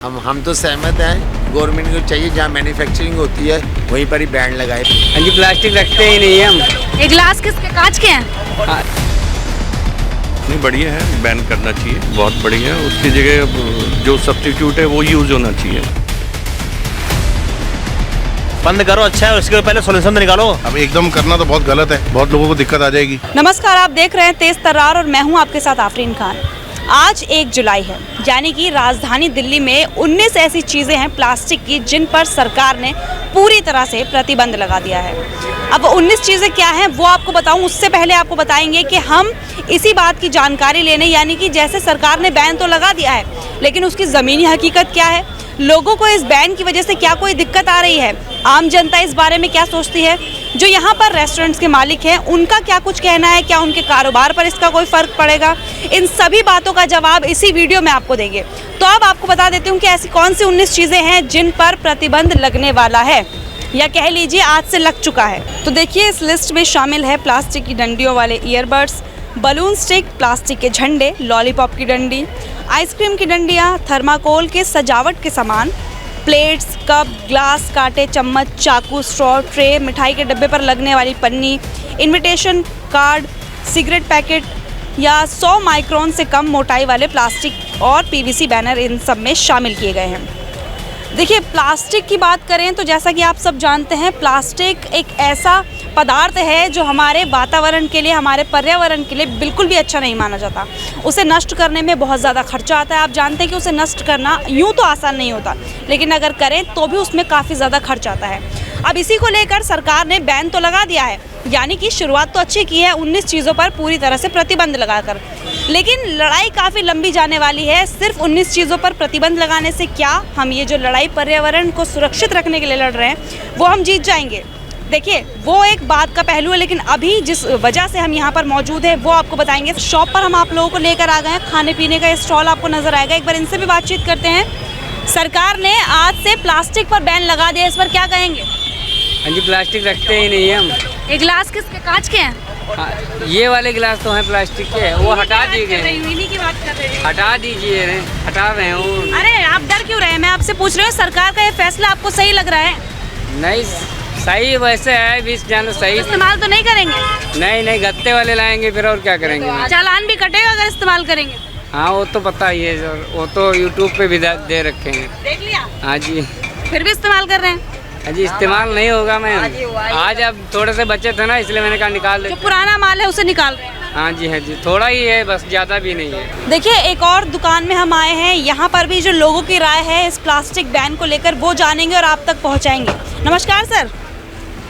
हम तो सहमत हैं। गवर्नमेंट को चाहिए जहाँ मैन्युफैक्चरिंग होती है वहीं पर ही बैन लगाए। हाँ जी, प्लास्टिक रखते ही नहीं है हम। ये गिलास किसके, कांच के हैं? नहीं, बढ़िया है, बैन करना चाहिए, बहुत बढ़िया है। उसकी जगह जो सब्स्टिट्यूट है वो यूज़ होना चाहिए। बंद करो, अच्छा है, उसके पहले सॉल्यूशन तो निकालो। अब एकदम करना तो बहुत गलत है, बहुत लोगों को दिक्कत आ जाएगी। नमस्कार, आप देख रहे हैं तेज तर्रार और मैं हूं आपके साथ आफरीन खान। आज 1 जुलाई है, यानी कि राजधानी दिल्ली में 19 ऐसी चीज़ें हैं प्लास्टिक की जिन पर सरकार ने पूरी तरह से प्रतिबंध लगा दिया है। अब 19 चीज़ें क्या हैं वो आपको बताऊं, उससे पहले आपको बताएंगे कि हम इसी बात की जानकारी लेने, यानी कि जैसे सरकार ने बैन तो लगा दिया है लेकिन उसकी ज़मीनी हकीकत क्या है, लोगों को इस बैन की वजह से क्या कोई दिक्कत आ रही है, आम जनता इस बारे में क्या सोचती है, जो यहाँ पर रेस्टोरेंट्स के मालिक हैं उनका क्या कुछ कहना है, क्या उनके कारोबार पर इसका कोई फ़र्क पड़ेगा, इन सभी बातों का जवाब इसी वीडियो में आपको देंगे। तो अब आपको बता देती हूँ कि ऐसी कौन सी 19 चीज़ें हैं जिन पर प्रतिबंध लगने वाला है, या कह लीजिए आज से लग चुका है। तो देखिए, इस लिस्ट में शामिल है प्लास्टिक की डंडियों वाले ईयरबड्स, बलून स्टिक, प्लास्टिक के झंडे, लॉलीपॉप की डंडी, आइसक्रीम की डंडियाँ, थर्माकोल के सजावट के सामान, प्लेट्स, कप, ग्लास, कांटे, चम्मच, चाकू, स्ट्रॉ, ट्रे, मिठाई के डब्बे पर लगने वाली पन्नी, इनविटेशन कार्ड, सिगरेट पैकेट या 100 माइक्रोन से कम मोटाई वाले प्लास्टिक और पीवीसी बैनर इन सब में शामिल किए गए हैं। देखिए, प्लास्टिक की बात करें तो जैसा कि आप सब जानते हैं, प्लास्टिक एक ऐसा पदार्थ है जो हमारे वातावरण के लिए, हमारे पर्यावरण के लिए बिल्कुल भी अच्छा नहीं माना जाता। उसे नष्ट करने में बहुत ज़्यादा खर्चा आता है। आप जानते हैं कि उसे नष्ट करना यूँ तो आसान नहीं होता, लेकिन अगर करें तो भी उसमें काफ़ी ज़्यादा खर्च आता है। अब इसी को लेकर सरकार ने बैन तो लगा दिया है, यानी कि शुरुआत तो अच्छी की है 19 चीज़ों पर पूरी तरह से प्रतिबंध लगाकर, लेकिन लड़ाई काफ़ी लंबी जाने वाली है। सिर्फ 19 चीज़ों पर प्रतिबंध लगाने से क्या हम ये जो लड़ाई पर्यावरण को सुरक्षित रखने के लिए लड़ रहे हैं वो हम जीत जाएंगे? देखिए, वो एक बात का पहलू है, लेकिन अभी जिस वजह से हम यहाँ पर मौजूद हैं वो आपको बताएंगे। शॉप पर हम आप लोगों को लेकर आ गए हैं, खाने पीने का स्टॉल आपको नज़र आएगा। एक बार इनसे भी बातचीत करते हैं। सरकार ने आज से प्लास्टिक पर बैन लगा दिया, इस पर क्या कहेंगे? हाँ जी, प्लास्टिक रखते ही नहीं है हम। ये गिलास किसके, कांच के हैं? हाँ, ये वाले गिलास तो हैं प्लास्टिक के, वो हटा दिए गए। इन्हीं की बात कर रहे हैं। हटा दीजिए, हटा रहे हैं वो। अरे आप डर क्यों रहे हैं? मैं आपसे पूछ रही हूँ, सरकार का ये फैसला आपको सही लग रहा है? नहीं, सही वैसे है, 20 जान सही। इस्तेमाल तो नहीं करेंगे? नहीं, गत्ते वाले लाएंगे फिर, और क्या करेंगे? चालान भी कटेगा अगर इस्तेमाल करेंगे? हाँ, वो तो पता ही है सर, वो तो यूट्यूब पे भी दे रखे हैं। देख लिया? हाँ जी। फिर भी इस्तेमाल कर रहे हैं? हाँ जी, इस्तेमाल नहीं होगा मैम। आज अब थोड़े से बचे थे ना, इसलिए मैंने कहा निकाल जो दे। पुराना माल है उसे निकाल रहे हैं? हाँ जी, थोड़ा ही है बस, ज़्यादा भी नहीं है। देखिए, एक और दुकान में हम आए हैं, यहाँ पर भी जो लोगों की राय है इस प्लास्टिक बैन को लेकर वो जानेंगे और आप तक पहुँचाएंगे। नमस्कार सर।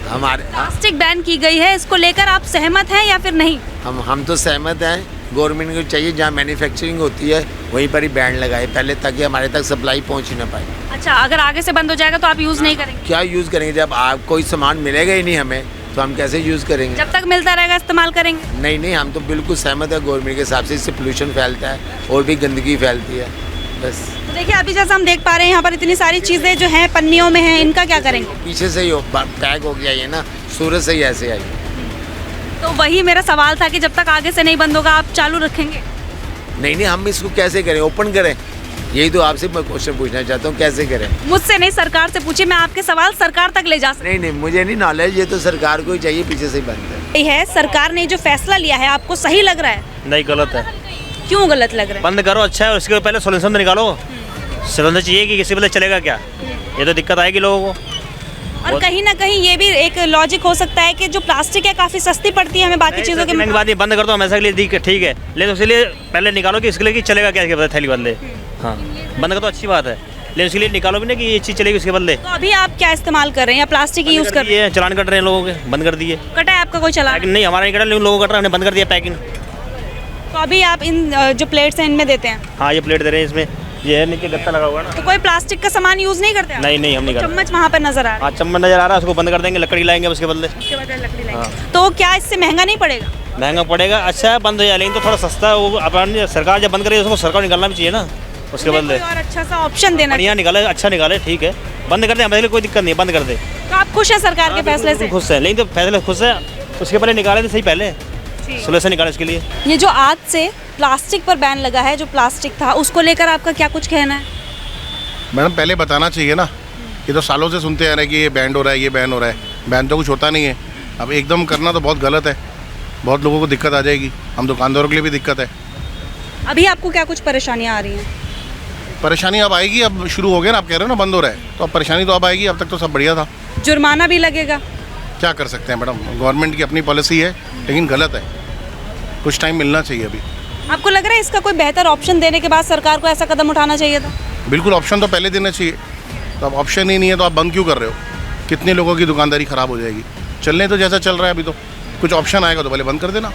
हमारे प्लास्टिक बैन की गई है, इसको लेकर आप सहमत हैं या फिर नहीं? हम तो सहमत हैं। गवर्नमेंट को चाहिए जहाँ मैन्युफैक्चरिंग होती है वहीं पर ही बैन लगाए पहले, ताकि हमारे तक सप्लाई पहुँच ही ना पाए। अच्छा, अगर आगे से बंद हो जाएगा तो आप यूज़ नहीं करेंगे? क्या यूज़ करेंगे? जब आप कोई सामान मिलेगा ही नहीं हमें तो हम कैसे यूज़ करेंगे? जब तक मिलता रहेगा इस्तेमाल करेंगे? नहीं, हम तो बिल्कुल सहमत है गवर्नमेंट के हिसाब से। इससे पोल्यूशन फैलता है और भी गंदगी फैलती है बस। तो देखिए, अभी जैसा हम देख पा रहे हैं यहाँ पर इतनी सारी चीज़ें जो हैं पन्नियों में हैं, इनका क्या करेंगे? पीछे से ही पैक हो गया ये ना, सूरत से ही ऐसे आई। तो वही मेरा सवाल था कि जब तक आगे से नहीं बंद होगा आप चालू रखेंगे? नहीं, हम इसको कैसे करें, ओपन करें? यही तो आपसे मैं क्वेश्चन पूछना चाहता हूँ, कैसे करें? मुझसे नहीं, सरकार से पूछिए। मैं आपके सवाल सरकार तक ले जा सकती नहीं, मुझे नहीं नॉलेज, ये तो सरकार को ही चाहिए, पीछे से ही बंद है। सरकार ने जो फैसला लिया है आपको सही लग रहा है? नहीं, गलत है। क्यों गलत लग रहा है? बंद करो, अच्छा है, उसके पहले सॉल्यूशन तो निकालो। सॉल्यूशन चाहिए कि किसी बदले चलेगा क्या? ये तो दिक्कत आएगी लोगों को। और कहीं ना कहीं ये भी एक लॉजिक हो सकता है कि जो प्लास्टिक है काफ़ी सस्ती पड़ती है हमें बाकी चीज़ों के बाद ये बंद कर दो हमेशा के लिए, ठीक है, लेकिन उसके लिए पहले निकालो कि इसके लिए कि चलेगा क्या इसके बदले, थैली बदले। हाँ, बंद कर दो, अच्छी बात है, लेकिन उसके लिए निकालो भी ना कि ये चीज़ चलेगी उसके बदले। तो अभी आप क्या इस्तेमाल कर रहे हैं या प्लास्टिक ही यूज़ कर रहे हैं? चलान कट रहे हैं लोगों के, बंद कर दिए। कटा है आपका कोई चलान? नहीं, हमारा नहीं कटा, लेकिन लोगों को कट रहा है, हमने बंद कर दिया पैकिंग। तो अभी आप इन जो प्लेट्स हैं इनमें देते हैं? हाँ, ये प्लेट दे रहे हैं, इसमें ये है नीचे गत्ता लगा हुआ है ना। तो कोई प्लास्टिक का सामान यूज़ नहीं करते? नहीं, हम नहीं करते। चम्मच वहाँ पर नजर आ रहा है? हाँ, चम्मच नजर आ रहा है, उसको बंद कर देंगे, लकड़ी लाएंगे उसके बदले। उसके बाद लकड़ी लाएंगे। तो क्या इससे महंगा नहीं पड़ेगा? महंगा पड़ेगा, अच्छा है, बंद हो जाए, लेकिन तो थोड़ा सस्ता है वो। अपन सरकार जब बंद करेगी उसको सरकार निकालना भी चाहिए ना उसके बदले। और अच्छा सा ऑप्शन देना, बढ़िया निकाले, अच्छा निकाले, ठीक है, बंद कर दे, हमारे लिए कोई दिक्कत नहीं, बंद कर दे। तो आप खुश हैं सरकार के फैसले से? खुश है, लेकिन तो फैसले खुश है, उसके पहले निकाले थे सही, पहले सोल्यूशन निकाले इसके लिए। ये जो आज से प्लास्टिक पर बैन लगा है, जो प्लास्टिक था उसको लेकर आपका क्या कुछ कहना है? मैडम पहले बताना चाहिए ना, ये तो सालों से सुनते आ रहे हैं कि ये बैंड हो रहा है, ये बैन हो रहा है। बैन तो कुछ होता नहीं है। अब एकदम करना तो बहुत गलत है, बहुत लोगों को दिक्कत आ जाएगी, हम दुकानदारों के लिए भी दिक्कत है। अभी आपको क्या कुछ परेशानियाँ आ रही हैं? परेशानी अब आएगी, अब शुरू हो गया ना, आप कह रहे हो ना बंद हो रहा है, तो अब परेशानी तो अब आएगी। अब तक तो सब बढ़िया था। जुर्माना भी लगेगा? क्या कर सकते हैं मैडम, गवर्नमेंट की अपनी पॉलिसी है, लेकिन गलत है। कुछ टाइम मिलना चाहिए अभी। आपको लग रहा है इसका कोई बेहतर ऑप्शन देने के बाद सरकार को ऐसा कदम उठाना चाहिए था? बिल्कुल, ऑप्शन तो पहले देना चाहिए। तो अब ऑप्शन ही नहीं है तो आप बंद क्यों कर रहे हो? कितने लोगों की दुकानदारी ख़राब हो जाएगी। चलने तो जैसा चल रहा है अभी, तो कुछ ऑप्शन आएगा तो पहले बंद कर देना,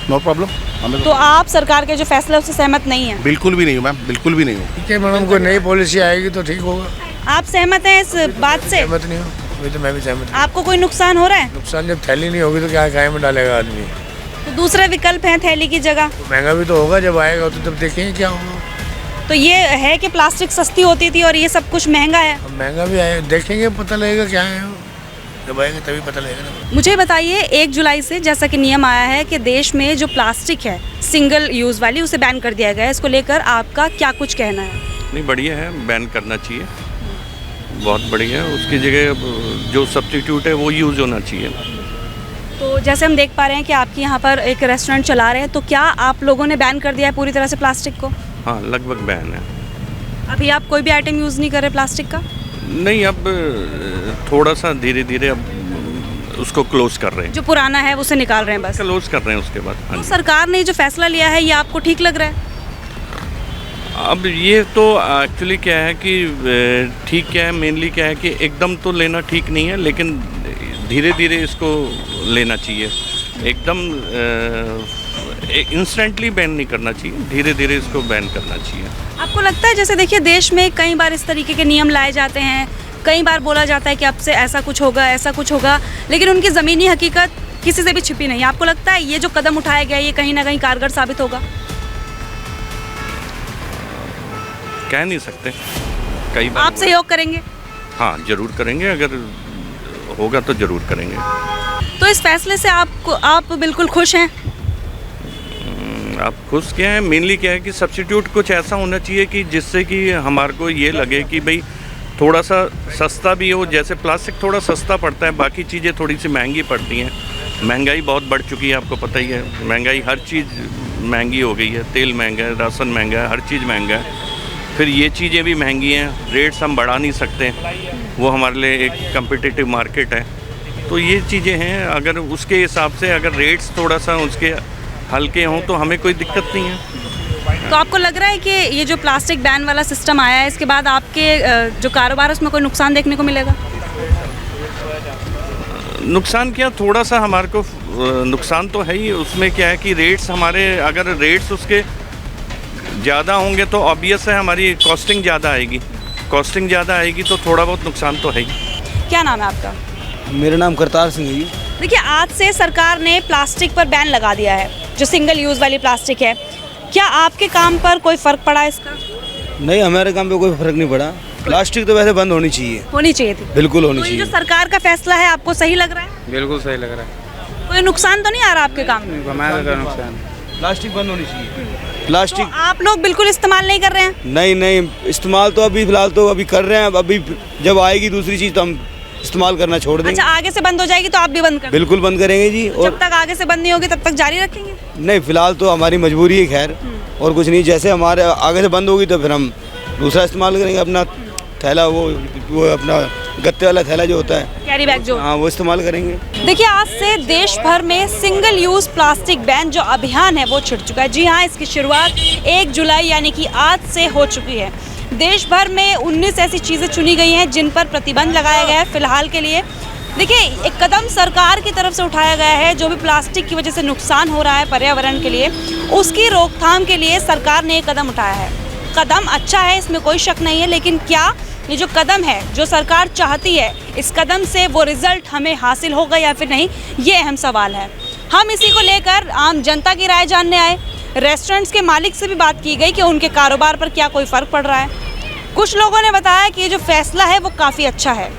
नो प्रॉब्लम। हमें तो आप सरकार के जो फैसला है उससे सहमत नहीं है? बिल्कुल भी नहीं हूँ मैम, बिल्कुल भी नहीं हूँ। ठीक है मैडम, कोई नई पॉलिसी आएगी तो ठीक होगा। आप सहमत हैं इस बात से? सहमत नहीं हूँ, अभी तो मैं भी सहमत हूँ। आपको कोई नुकसान हो रहा है? नुकसान जब थैली नहीं होगी तो क्या काय में डालेगा आदमी। तो दूसरे विकल्प हैं थैली की जगह। तो महंगा भी तो होगा, जब आएगा तो तब देखेंगे क्या होगा। तो ये है कि प्लास्टिक सस्ती होती थी और ये सब कुछ महंगा है। अब महंगा भी आए, देखेंगे, पता लगेगा क्या है। जब आएगा तभी पता लगेगा ना। मुझे बताइए 1 जुलाई से जैसा कि नियम आया है कि देश में जो प्लास्टिक है सिंगल यूज़ वाली उसे बैन कर दिया गया है, इसको लेकर आपका क्या कुछ कहना है? नहीं, बढ़िया है, बैन करना चाहिए, बहुत बढ़िया है। उसकी जगह जो सब्स्टिट्यूट है वो यूज़ होना चाहिए। तो जैसे हम देख पा रहे हैं कि आपके यहाँ पर एक रेस्टोरेंट चला रहे हैं, तो क्या आप लोगों ने बैन कर दिया है पूरी तरह से प्लास्टिक को? हाँ, लगभग बैन है। अभी आप कोई भी आइटम यूज़ नहीं कर रहे प्लास्टिक का? नहीं, अब थोड़ा सा धीरे धीरे अब उसको क्लोज कर रहे हैं, जो पुराना है उसे निकाल रहे हैं बस? क्लोज कर रहे हैं उसके बाद। हाँ तो जी। सरकार ने जो फैसला लिया है ये आपको ठीक लग रहा है? अब ये तो एक्चुअली क्या है कि ठीक क्या है, मेनली क्या है कि एकदम तो लेना ठीक नहीं है, लेकिन धीरे धीरे इसको लेना चाहिए। एकदम इंस्टेंटली बैन नहीं करना चाहिए, धीरे धीरे इसको बैन करना चाहिए। आपको लगता है जैसे देखिए देश में कई बार इस तरीके के नियम लाए जाते हैं, कई बार बोला जाता है कि अब से ऐसा कुछ होगा, ऐसा कुछ होगा, लेकिन उनकी ज़मीनी हकीकत किसी से भी छिपी नहीं है। आपको लगता है ये जो कदम उठाया गया ये कहीं ना कहीं कारगर साबित होगा? कह नहीं सकते, कई बार आप सहयोग करेंगे? हाँ, जरूर करेंगे, अगर होगा तो जरूर करेंगे। तो इस फैसले से आप बिल्कुल खुश हैं? आप खुश क्या है, मेनली क्या है कि सब्स्टिट्यूट कुछ ऐसा होना चाहिए कि जिससे कि हमारे को ये लगे कि भाई थोड़ा सा सस्ता भी हो। जैसे प्लास्टिक थोड़ा सस्ता पड़ता है, बाकी चीज़ें थोड़ी सी महंगी पड़ती हैं। महंगाई बहुत बढ़ चुकी है, आपको पता ही है। महंगाई, हर चीज़ महंगी हो गई है, तेल महंगा है, राशन महंगा है, हर चीज़ महंगा है। फिर ये चीज़ें भी महंगी हैं, रेट्स हम बढ़ा नहीं सकते, वो हमारे लिए एक कम्पिटिटिव मार्केट है। तो ये चीज़ें हैं, अगर उसके हिसाब से अगर रेट्स थोड़ा सा उसके हल्के हों तो हमें कोई दिक्कत नहीं है। तो आपको लग रहा है कि ये जो प्लास्टिक बैन वाला सिस्टम आया है इसके बाद आपके जो कारोबार है उसमें कोई नुकसान देखने को मिलेगा? नुकसान क्या, थोड़ा सा हमारे को नुकसान तो है ही। उसमें क्या है कि रेट्स हमारे, अगर रेट्स उसके ज़्यादा होंगे तो ऑब्वियस है हमारी कॉस्टिंग ज़्यादा आएगी। कॉस्टिंग ज़्यादा आएगी तो थोड़ा बहुत नुकसान तो है ही। क्या नाम है आपका? मेरा नाम करतार सिंह है जी। देखिए आज से सरकार ने प्लास्टिक पर बैन लगा दिया है, जो सिंगल यूज़ वाली प्लास्टिक है। क्या आपके काम पर कोई फ़र्क पड़ा इसका? नहीं, हमारे काम पे कोई फर्क नहीं पड़ा। प्लास्टिक तो वैसे बंद होनी चाहिए। होनी चाहिए थी? बिल्कुल होनी तो ये जो चाहिए। सरकार का फैसला है आपको सही लग रहा है? बिल्कुल सही लग रहा है। कोई नुकसान तो नहीं आ रहा आपके काम में? हमारा का नुकसान। प्लास्टिक बंद होनी चाहिए। तो प्लास्टिक आप लोग बिल्कुल इस्तेमाल नहीं कर रहे हैं? नहीं, इस्तेमाल तो अभी फिलहाल तो अभी कर रहे हैं। अभी जब आएगी दूसरी चीज़ तो हम इस्तेमाल करना छोड़ देंगे। अच्छा, आगे से बंद हो जाएगी तो आप भी बंद कर देंगे? बिल्कुल बंद करेंगे जी। जब और तक आगे से बंद नहीं होगी तब तक जारी रखेंगे? नहीं, फिलहाल तो हमारी मजबूरी है, खैर, और कुछ नहीं। जैसे हमारे आगे से बंद होगी तो फिर हम दूसरा इस्तेमाल करेंगे। अपना थैला, वो अपना गत्ते वाला थैला जो होता है, कैरी बैग जो, हाँ, वो इस्तेमाल करेंगे। देखिए आज से देश भर में सिंगल यूज़ प्लास्टिक बैन जो अभियान है वो छिड़ चुका है। जी हाँ, इसकी शुरुआत 1 जुलाई यानी कि आज से हो चुकी है। देश भर में 19 ऐसी चीज़ें चुनी गई हैं जिन पर प्रतिबंध लगाया गया है फिलहाल के लिए। देखिए एक कदम सरकार की तरफ से उठाया गया है, जो भी प्लास्टिक की वजह से नुकसान हो रहा है पर्यावरण के लिए, उसकी रोकथाम के लिए सरकार ने एक कदम उठाया है। कदम अच्छा है, इसमें कोई शक नहीं है, लेकिन क्या ये जो कदम है जो सरकार चाहती है इस कदम से वो रिजल्ट हमें हासिल होगा या फिर नहीं, ये अहम सवाल है। हम इसी को लेकर आम जनता की राय जानने आए। रेस्टोरेंट्स के मालिक से भी बात की गई कि उनके कारोबार पर क्या कोई फ़र्क पड़ रहा है। कुछ लोगों ने बताया कि ये जो फैसला है वो काफ़ी अच्छा है,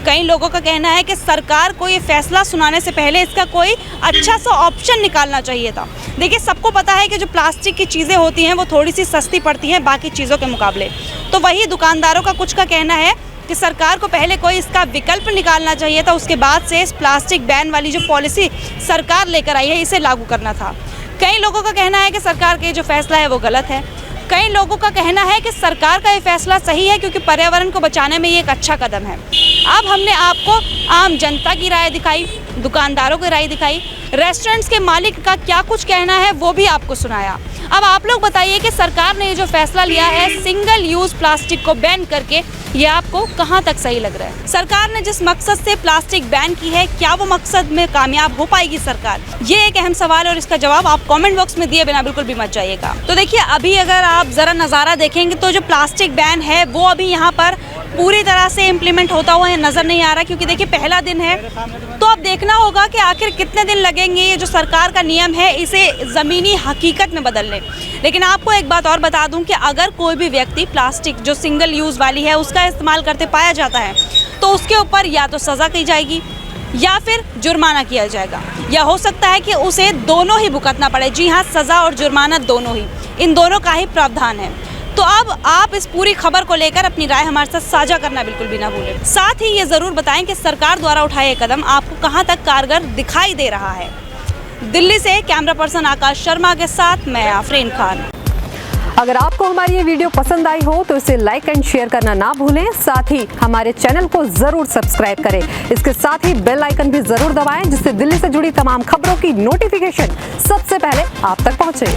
कई लोगों का कहना है कि सरकार को ये फैसला सुनाने से पहले इसका कोई अच्छा सा ऑप्शन निकालना चाहिए था। देखिए, सबको पता है कि जो प्लास्टिक की चीज़ें होती हैं वो थोड़ी सी सस्ती पड़ती हैं बाकी चीज़ों के मुकाबले। तो वही दुकानदारों का कुछ का कहना है कि सरकार को पहले कोई इसका विकल्प निकालना चाहिए था, उसके बाद से इस प्लास्टिक बैन वाली जो पॉलिसी सरकार लेकर आई है इसे लागू करना था। कई लोगों का कहना है कि सरकार का जो फैसला है वो गलत है। कई लोगों का कहना है कि सरकार का ये फैसला सही है क्योंकि पर्यावरण को बचाने में ये एक अच्छा कदम है। अब हमने आपको आम जनता की राय दिखाई, दुकानदारों की राय दिखाई, रेस्टोरेंट्स के मालिक का क्या कुछ कहना है वो भी आपको सुनाया। अब आप लोग बताइए कि सरकार ने ये जो फैसला लिया है सिंगल यूज़ प्लास्टिक को बैन करके, ये आपको कहाँ तक सही लग रहा है? सरकार ने जिस मकसद से प्लास्टिक बैन की है, क्या वो मकसद में कामयाब हो पाएगी सरकार? ये एक अहम सवाल है और इसका जवाब आप कमेंट बॉक्स में दिए बिना बिल्कुल भी मत जाइएगा। तो देखिए, अभी अगर आप ज़रा नज़ारा देखेंगे तो जो प्लास्टिक बैन है वो अभी यहाँ पर पूरी तरह से इम्प्लीमेंट होता हुआ नज़र नहीं आ रहा, क्योंकि देखिए पहला दिन है। तो अब देखना होगा कि आखिर कितने दिन लगेंगे ये जो सरकार का नियम है इसे ज़मीनी हकीकत में बदलने। लेकिन आपको एक बात और बता दूं कि अगर कोई भी व्यक्ति प्लास्टिक जो सिंगल यूज़ वाली है उसका इस्तेमाल करते पाया जाता है तो उसके ऊपर या तो सज़ा की जाएगी या फिर जुर्माना किया जाएगा, या हो सकता है कि उसे दोनों ही भुगतना पड़े। जी हाँ, सज़ा और जुर्माना दोनों ही, इन दोनों का ही प्रावधान है। तो अब आप इस पूरी खबर को लेकर अपनी राय हमारे साथ साझा करना बिल्कुल भी ना भूलें। साथ ही ये ज़रूर बताएं कि सरकार द्वारा उठाए कदम आपको कहां तक कारगर दिखाई दे रहा है। दिल्ली से कैमरा पर्सन आकाश शर्मा के साथ मैं आफरीन खान। अगर आपको हमारी ये वीडियो पसंद आई हो तो इसे लाइक एंड शेयर करना ना भूलें। साथ ही हमारे चैनल को जरूर सब्सक्राइब करें। इसके साथ ही बेल आइकन भी जरूर दबाएं जिससे दिल्ली से जुड़ी तमाम खबरों की नोटिफिकेशन सबसे पहले आप तक पहुंचे।